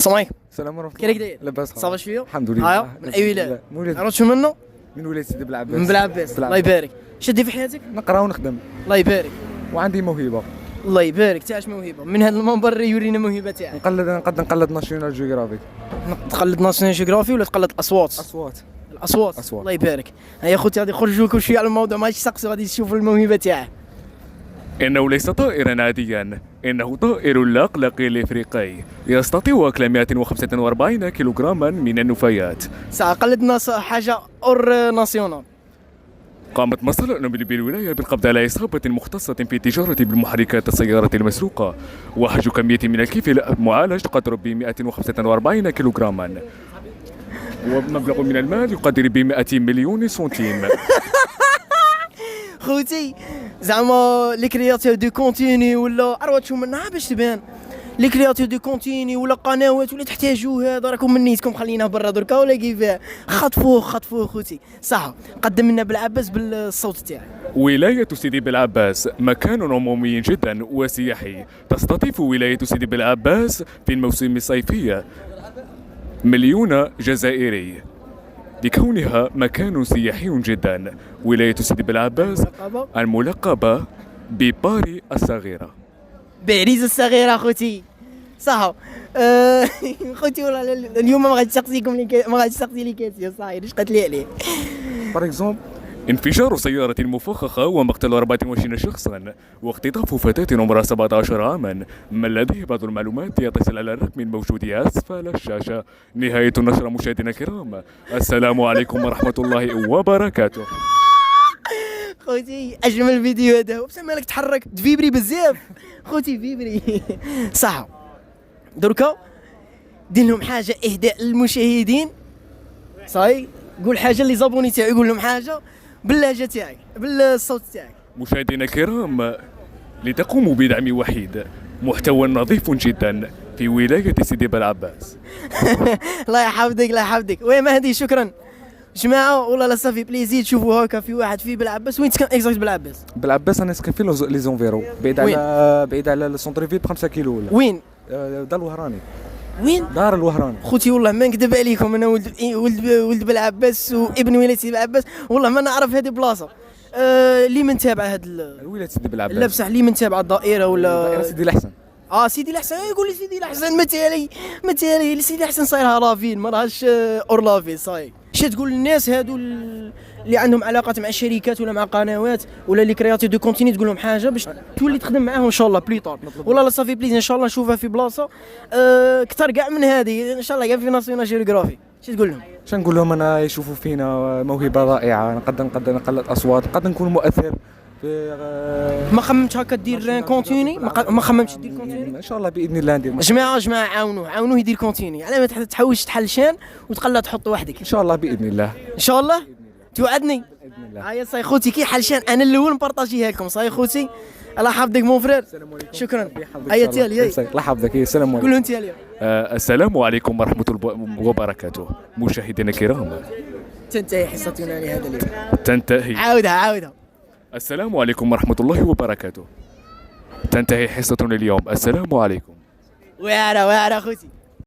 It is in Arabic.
السلام عليكم. السلام ورحمة الله. كيفك داير؟ لاباس صافا شويه؟ الحمد لله. هايا من اي ولايه؟ من ولاد عرفت شو منه؟ من ولاد سيدي بلعباس. من بلعباس. الله يبارك. شدي في حياتك؟ نقرا ونخدم الله يبارك. وعندي موهبة. الله يبارك. تاعش موهبه من هذا المنبر يورينا الموهبه تاعك. نقلد ناشيونال جيوغرافيك. تقلد ناشونال جيوغرافي ولا تقلد الاصوات؟ الاصوات. الله يبارك. هيا خوتي غادي نخرجوا لكم شويه على الموضوع، ماشي تسقسوا، غادي تشوفوا الموهبه تاعه. إنه ليس طائرا عاديا، إنه طائر الأقلق الإفريقي يستطيع أكل 145 كيلوغراما من النفايات. قلدنا حاجه اور ناسيونال. قامت مصلحة بالولاية بالقبض على عصابة مختصة في التجارة بالمحركات السيارة المسروقة، وحج كمية من الكفل معالج قدره ب 145 كيلوغراما، ومبلغ من المال يقدر ب 200 مليون سنتيم. خوتي زعما لي كرياتور دو كونتيني ولا اروت شو منها باش تبان لي كرياتور دو كونتيني ولا قنوات ولا تحتاجوا هذا، راكم من نيتكم خليناه برا دركا ولا كيفاه. خطفوه خوتي صح. قدم لنا بالعباس بالصوت تاعك. ولاية سيدي بالعباس مكان عمومي جدا وسياحي. تستضيف ولاية سيدي بالعباس في الموسم الصيفي مليون جزائري لكونها مكان سياحي جدا. ولاية سيدي بالعباس الملقبة بباري الصغيرة. باريس الصغيرة خوتي صح. خوتي والله اليوم ما غاديش نسقسيكم ما غاديش نسقسي لي كاسيو صاحي واش قالت لي عليه. باغ اكزومبل انفجار سيارة مفخخة ومقتل 24 شخصا واختطاف فتاة عمرها 17 عاما. من لديه بعض المعلومات يتصل على الرقم الموجود أسفل الشاشة. نهاية النشرة مشاهدينا الكرام، السلام عليكم ورحمة الله وبركاته. خوتي اجمل فيديو هذا، بصح مالك تحرك تفيبري بزاف خوتي فيبري صح. دركا دير لهم حاجه اهداء للمشاهدين صاي. قول حاجه اللي زابوني تاعي، يقول لهم حاجه باللهجه تاعك بالصوت تاعك. مشاهدينا الكرام، لتقوموا بدعم وحيد محتوى نظيف جدا في ولاية سيدي بالعباس. الله يحفظك الله يحفظك. وي مهدي شكرا جماعه والله لا صافي بليزير تشوفوا هكا في واحد في بالعباس. وين تسكن اكزاكت بالعباس؟ بالعباس انا ساكن في لي زونفيرو، بعيد على السونتر فيل ب 5 كيلو ولا. وين؟ دار الوهراني. وين؟ دار الوهراني. خوتي والله ما نكذب عليكم، انا ولد بالعباس وابن ولاية سيدي بالعباس، والله ما نعرف هذه بلاصه. اللي من تابع هاد الولاية سيدي بالعباس. لا بصح اللي من تابع الدائره ولا دائرة سيدي الحسن. سيدي الحسن. يقول لي سيدي الحسن متالي سيدي الحسن صايرها لافيل ما راهش اور لافيل صاي. اش تقول للناس هادو اللي عندهم علاقات مع الشركات ولا مع قنوات ولا اللي كرياتيف دو كونتيني، تقول لهم حاجه باش تولي تخدم معاهم ان شاء الله بليطار. والله لا صافي بليز ان شاء الله نشوفها في بلاصه كثر كاع من هذه ان شاء الله، كاع في ناسيونال جيوغرافي. اش تقول لهم؟ اش نقول لهم؟ انا يشوفوا فينا موهبه رائعه، نقدر نقلد اصوات، نقدر نكون مؤثر في ما خممتش هكا دير كونتيني؟ ما خممتش دير كونتيني؟ ان شاء الله باذن الله ندير. جماعه عاونوه يدير كونتيني، على ما تحوش تحل شان وتقلد تحط وحدك ان شاء الله باذن الله. ان شاء الله توعدني. باذن الله. هيا صاي خوتي كي حل شان انا الاول نبارطاجيها لكم صاي خوتي. الله يحفظك مون فرير. شكرا. هيا تالي الله يحفظك. السلام عليكم. قولوا انت اليوم. السلام عليكم ورحمة الله وبركاته. مشاهدينا الكرام، تنتهي حصتنا لهذا اليوم. تنتهي. عاودها. السلام عليكم ورحمة الله وبركاته. تنتهي حصتنا اليوم. السلام عليكم. واعره خوتي.